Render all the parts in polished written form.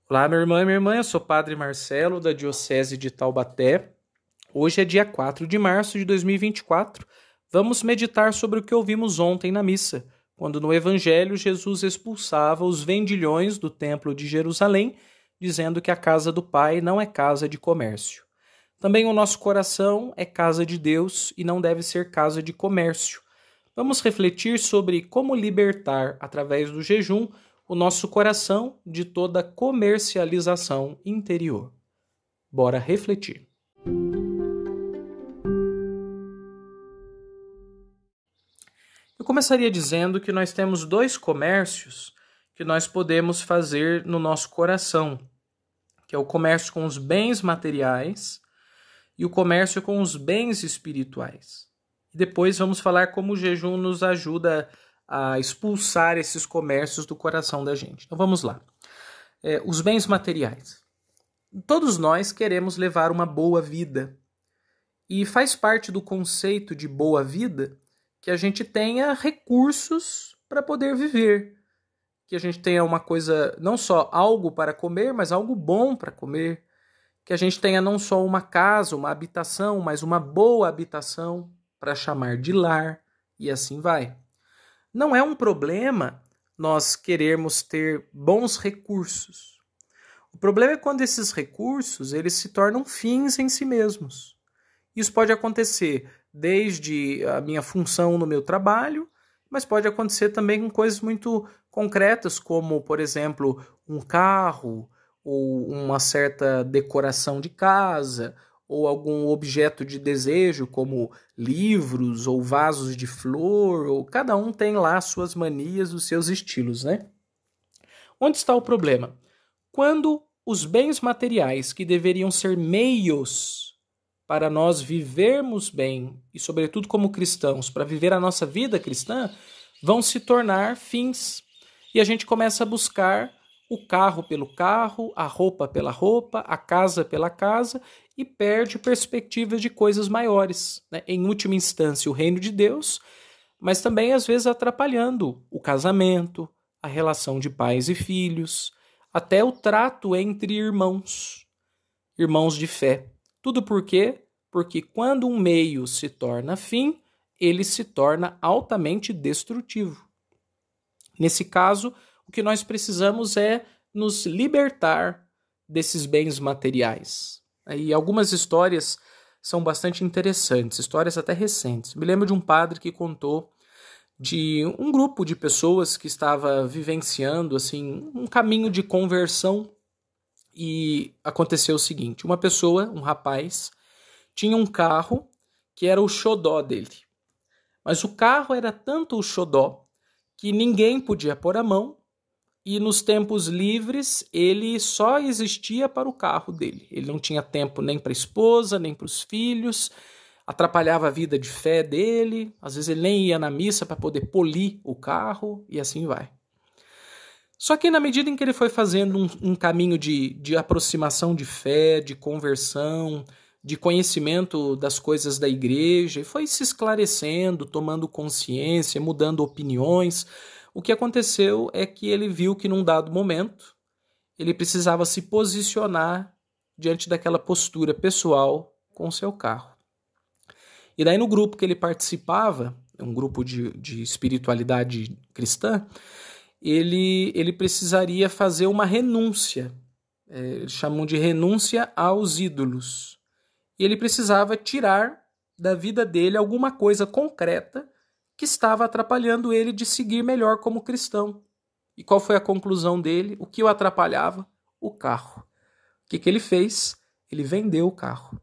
Olá, meu irmão e minha irmã, eu sou Padre Marcelo, da Diocese de Taubaté. Hoje é dia 4 de março de 2024. Vamos meditar sobre o que ouvimos ontem na missa, quando no Evangelho Jesus expulsava os vendilhões do Templo de Jerusalém, dizendo que a casa do Pai não é casa de comércio. Também o nosso coração é casa de Deus e não deve ser casa de comércio. Vamos refletir sobre como libertar, através do jejum, o nosso coração de toda comercialização interior. Bora refletir. Eu começaria dizendo que nós temos dois comércios que nós podemos fazer no nosso coração, que é o comércio com os bens materiais e o comércio com os bens espirituais. E depois vamos falar como o jejum nos ajuda a expulsar esses comércios do coração da gente. Então vamos lá. Os bens materiais. Todos nós queremos levar uma boa vida. E faz parte do conceito de boa vida que a gente tenha recursos para poder viver. Que a gente tenha uma coisa, não só algo para comer, mas algo bom para comer. Que a gente tenha não só uma casa, uma habitação, mas uma boa habitação para chamar de lar, e assim vai. Não é um problema nós querermos ter bons recursos. O problema é quando esses recursos eles se tornam fins em si mesmos. Isso pode acontecer desde a minha função no meu trabalho, mas pode acontecer também com coisas muito concretas, como, por exemplo, um carro, ou uma certa decoração de casa, ou algum objeto de desejo, como livros ou vasos de flor, ou cada um tem lá as suas manias, os seus estilos, né? Onde está o problema? Quando os bens materiais que deveriam ser meios para nós vivermos bem, e sobretudo como cristãos, para viver a nossa vida cristã, vão se tornar fins. E a gente começa a buscar o carro pelo carro, a roupa pela roupa, a casa pela casa, e perde perspectivas de coisas maiores, né? Em última instância, o reino de Deus, mas também às vezes atrapalhando o casamento, a relação de pais e filhos, até o trato entre irmãos, irmãos de fé. Tudo por quê? Porque quando um meio se torna fim, ele se torna altamente destrutivo. Nesse caso, o que nós precisamos é nos libertar desses bens materiais. E algumas histórias são bastante interessantes, histórias até recentes. Me lembro de um padre que contou de um grupo de pessoas que estava vivenciando assim um caminho de conversão, e aconteceu o seguinte: uma pessoa, um rapaz, tinha um carro que era o xodó dele. Mas o carro era tanto o xodó que ninguém podia pôr a mão, e nos tempos livres ele só existia para o carro dele. Ele não tinha tempo nem para a esposa, nem para os filhos, atrapalhava a vida de fé dele, às vezes ele nem ia na missa para poder polir o carro, e assim vai. Só que na medida em que ele foi fazendo um caminho de aproximação de fé, de conversão, de conhecimento das coisas da igreja, e foi se esclarecendo, tomando consciência, mudando opiniões, o que aconteceu é que ele viu que num dado momento ele precisava se posicionar diante daquela postura pessoal com o seu carro. E daí no grupo que ele participava, um grupo de espiritualidade cristã, ele precisaria fazer uma renúncia. Eles chamam de renúncia aos ídolos. E ele precisava tirar da vida dele alguma coisa concreta que estava atrapalhando ele de seguir melhor como cristão. E qual foi a conclusão dele? O que o atrapalhava? O carro. O que ele fez? Ele vendeu o carro.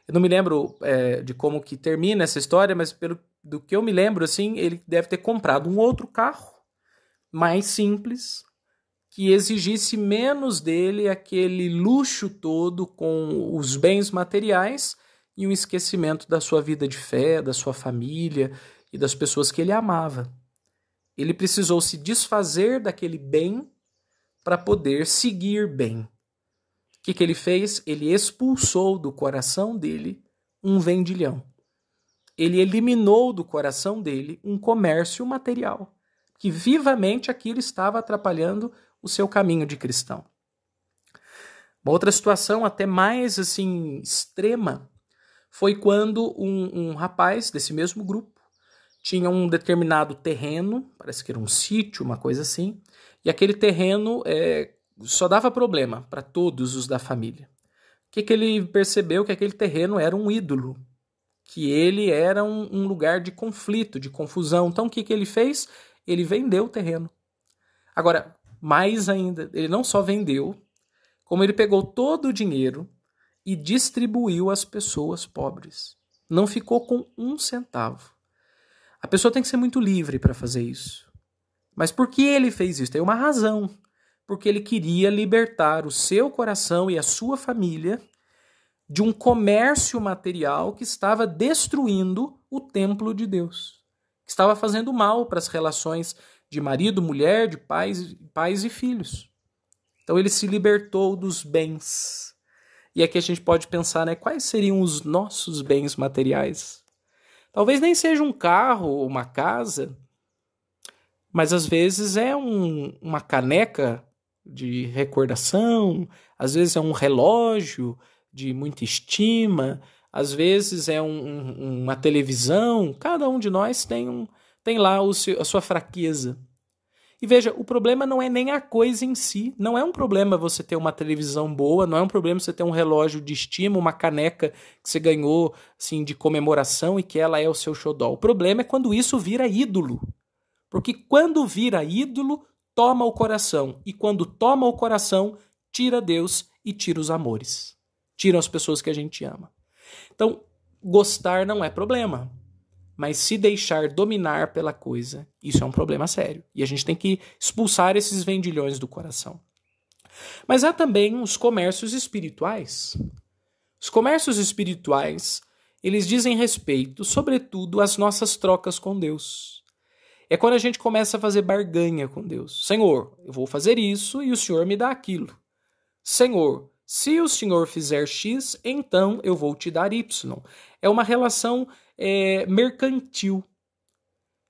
Eu não me lembro de como que termina essa história, mas do que eu me lembro, assim, ele deve ter comprado um outro carro, mais simples, que exigisse menos dele aquele luxo todo com os bens materiais e um esquecimento da sua vida de fé, da sua família e das pessoas que ele amava. Ele precisou se desfazer daquele bem para poder seguir bem. O que ele fez? Ele expulsou do coração dele um vendilhão. Ele eliminou do coração dele um comércio material, que vivamente aquilo estava atrapalhando o seu caminho de cristão. Uma outra situação até mais assim extrema foi quando um rapaz desse mesmo grupo tinha um determinado terreno, parece que era um sítio, uma coisa assim, e aquele terreno só dava problema para todos os da família. O que ele percebeu? Que aquele terreno era um ídolo, que ele era um lugar de conflito, de confusão. Então o que ele fez? Ele vendeu o terreno. Agora, mais ainda, ele não só vendeu, como ele pegou todo o dinheiro e distribuiu às pessoas pobres. Não ficou com um centavo. A pessoa tem que ser muito livre para fazer isso. Mas por que ele fez isso? Tem uma razão. Porque ele queria libertar o seu coração e a sua família de um comércio material que estava destruindo o templo de Deus. Que estava fazendo mal para as relações de marido, mulher, de pais e filhos. Então ele se libertou dos bens. E aqui a gente pode pensar, né, quais seriam os nossos bens materiais? Talvez nem seja um carro ou uma casa, mas às vezes é uma caneca de recordação, às vezes é um relógio de muita estima, às vezes é uma televisão. Cada um de nós tem lá a sua fraqueza. E veja, o problema não é nem a coisa em si. Não é um problema você ter uma televisão boa, não é um problema você ter um relógio de estima, uma caneca que você ganhou assim, de comemoração e que ela é o seu xodó. O problema é quando isso vira ídolo. Porque quando vira ídolo, toma o coração. E quando toma o coração, tira Deus e tira os amores. Tira as pessoas que a gente ama. Então, gostar não é problema. Mas se deixar dominar pela coisa, isso é um problema sério. E a gente tem que expulsar esses vendilhões do coração. Mas há também os comércios espirituais. Os comércios espirituais, eles dizem respeito, sobretudo, às nossas trocas com Deus. É quando a gente começa a fazer barganha com Deus. Senhor, eu vou fazer isso e o Senhor me dá aquilo. Senhor, se o Senhor fizer X, então eu vou te dar Y. É uma relação mercantil.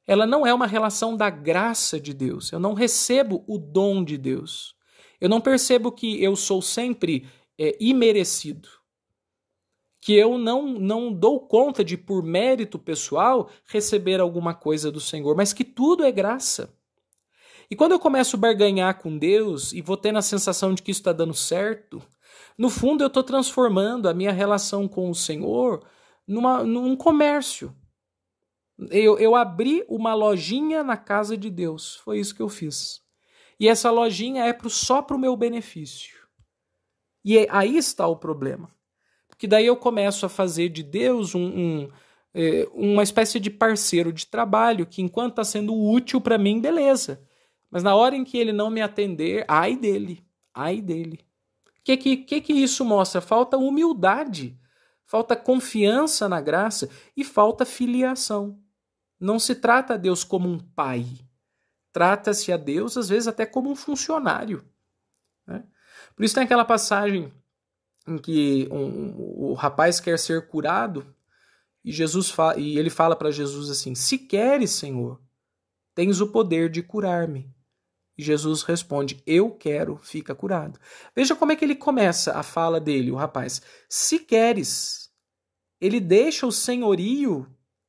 Ela não é uma relação da graça de Deus. Eu não recebo o dom de Deus. Eu não percebo que eu sou sempre imerecido. Que eu não dou conta de, por mérito pessoal, receber alguma coisa do Senhor, mas que tudo é graça. E quando eu começo a barganhar com Deus e vou tendo a sensação de que isso está dando certo, no fundo eu estou transformando a minha relação com o Senhor num comércio. Eu abri uma lojinha na casa de Deus. Foi isso que eu fiz. E essa lojinha é só para o meu benefício. E aí está o problema. Porque daí eu começo a fazer de Deus uma espécie de parceiro de trabalho que, enquanto está sendo útil para mim, beleza. Mas na hora em que ele não me atender, ai dele. Ai dele. O que isso mostra? Falta humildade. Falta confiança na graça e falta filiação. Não se trata a Deus como um pai. Trata-se a Deus, às vezes, até como um funcionário. Né? Por isso tem aquela passagem em que o rapaz quer ser curado e ele fala para Jesus assim, se queres, Senhor, tens o poder de curar-me. E Jesus responde, eu quero, fica curado. Veja como é que ele começa a fala dele, o rapaz. Se queres, ele deixa o senhorio,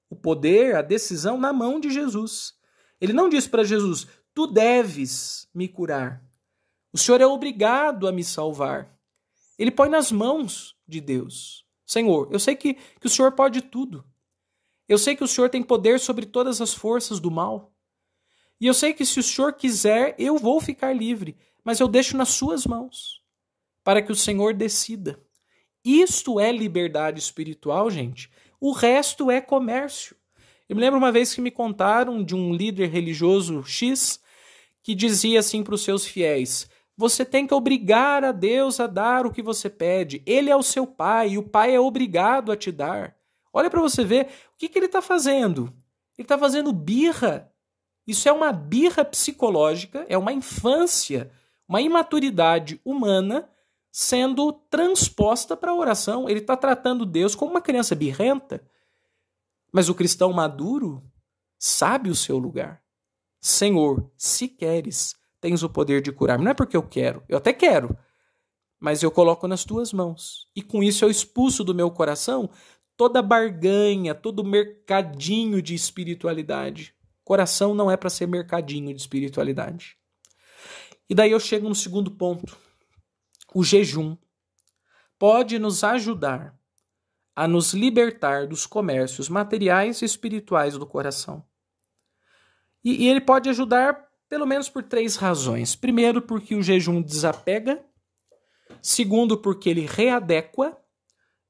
o poder, a decisão na mão de Jesus. Ele não diz para Jesus, tu deves me curar. O Senhor é obrigado a me salvar. Ele põe nas mãos de Deus. Senhor, eu sei que o Senhor pode tudo. Eu sei que o Senhor tem poder sobre todas as forças do mal. E eu sei que se o Senhor quiser, eu vou ficar livre. Mas eu deixo nas suas mãos, para que o Senhor decida. Isto é liberdade espiritual, gente. O resto é comércio. Eu me lembro uma vez que me contaram de um líder religioso X que dizia assim para os seus fiéis, você tem que obrigar a Deus a dar o que você pede. Ele é o seu pai e o pai é obrigado a te dar. Olha para você ver o que ele está fazendo. Ele está fazendo birra. Isso é uma birra psicológica, é uma infância, uma imaturidade humana sendo transposta para a oração. Ele está tratando Deus como uma criança birrenta. Mas o cristão maduro sabe o seu lugar. Senhor, se queres, tens o poder de curar-me. Não é porque eu quero, eu até quero. mas eu coloco nas tuas mãos. E com isso eu expulso do meu coração toda barganha, todo mercadinho de espiritualidade. Coração não é para ser mercadinho de espiritualidade. E daí eu chego no segundo ponto. O jejum pode nos ajudar a nos libertar dos comércios materiais e espirituais do coração. E ele pode ajudar pelo menos por 3 razões. Primeiro, porque o jejum desapega. Segundo, porque ele readequa.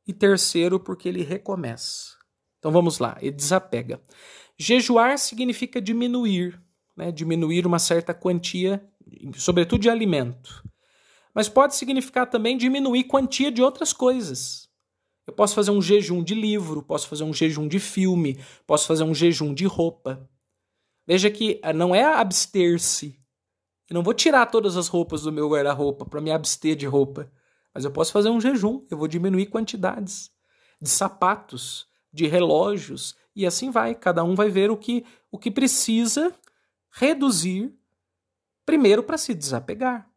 E terceiro, porque ele recomeça. Então vamos lá, ele desapega. Jejuar significa diminuir, né? Diminuir uma certa quantia, sobretudo de alimento. Mas pode significar também diminuir quantia de outras coisas. Eu posso fazer um jejum de livro, posso fazer um jejum de filme, posso fazer um jejum de roupa. Veja que não é abster-se. Eu não vou tirar todas as roupas do meu guarda-roupa para me abster de roupa. Mas eu posso fazer um jejum, eu vou diminuir quantidades de sapatos, de relógios, e assim vai. Cada um vai ver o que precisa reduzir primeiro para se desapegar.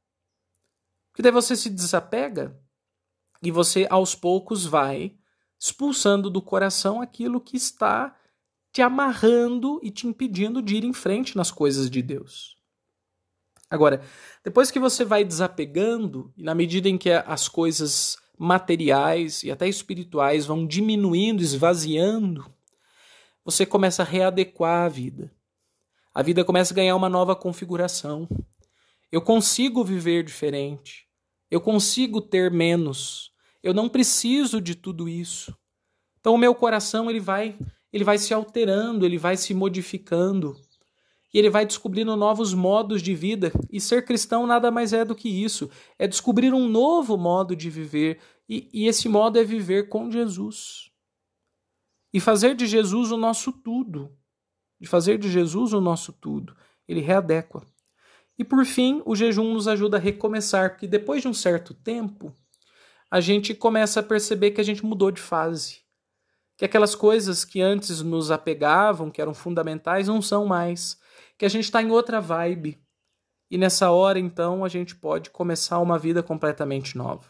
Porque daí você se desapega e você aos poucos vai expulsando do coração aquilo que está te amarrando e te impedindo de ir em frente nas coisas de Deus. Agora, depois que você vai desapegando, e na medida em que as coisas materiais e até espirituais vão diminuindo, esvaziando, você começa a readequar a vida. A vida começa a ganhar uma nova configuração. Eu consigo viver diferente. Eu consigo ter menos. Eu não preciso de tudo isso. Então o meu coração ele vai se alterando, ele vai se modificando. E ele vai descobrindo novos modos de vida. E ser cristão nada mais é do que isso. É descobrir um novo modo de viver. E esse modo é viver com Jesus. E fazer de Jesus o nosso tudo. De fazer de Jesus o nosso tudo. Ele readequa. E por fim, o jejum nos ajuda a recomeçar. Porque depois de um certo tempo, a gente começa a perceber que a gente mudou de fase. Que aquelas coisas que antes nos apegavam, que eram fundamentais, não são mais. Que a gente está em outra vibe. E nessa hora, então, a gente pode começar uma vida completamente nova.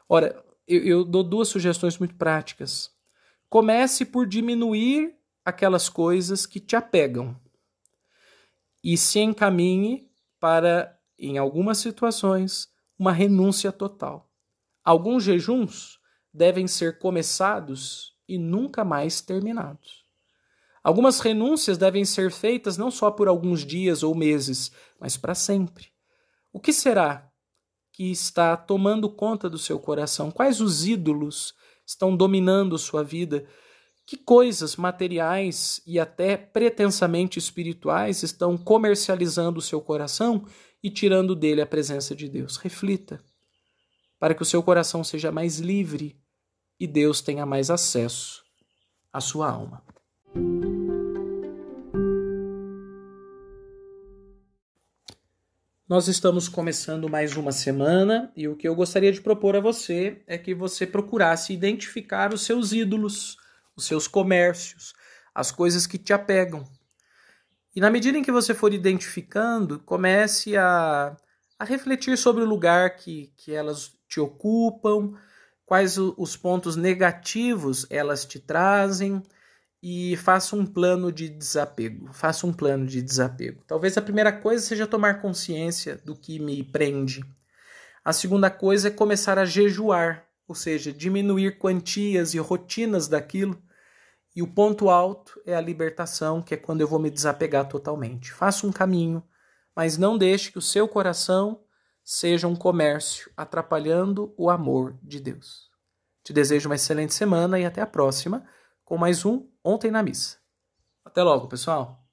Ora, eu dou 2 sugestões muito práticas. Comece por diminuir aquelas coisas que te apegam. E se encaminhe para, em algumas situações, uma renúncia total. Alguns jejuns devem ser começados e nunca mais terminados. Algumas renúncias devem ser feitas não só por alguns dias ou meses, mas para sempre. O que será que está tomando conta do seu coração? Quais os ídolos estão dominando sua vida? Que coisas materiais e até pretensamente espirituais estão comercializando o seu coração e tirando dele a presença de Deus? Reflita, para que o seu coração seja mais livre e Deus tenha mais acesso à sua alma. Nós estamos começando mais uma semana e o que eu gostaria de propor a você é que você procurasse identificar os seus ídolos, os seus comércios, as coisas que te apegam. E na medida em que você for identificando, comece a refletir sobre o lugar que elas te ocupam, quais os pontos negativos elas te trazem, e faça um plano de desapego. Talvez a primeira coisa seja tomar consciência do que me prende. A segunda coisa é começar a jejuar, ou seja, diminuir quantias e rotinas daquilo. E o ponto alto é a libertação, que é quando eu vou me desapegar totalmente. Faça um caminho, mas não deixe que o seu coração seja um comércio, atrapalhando o amor de Deus. Te desejo uma excelente semana e até a próxima com mais um Ontem na Missa. Até logo, pessoal!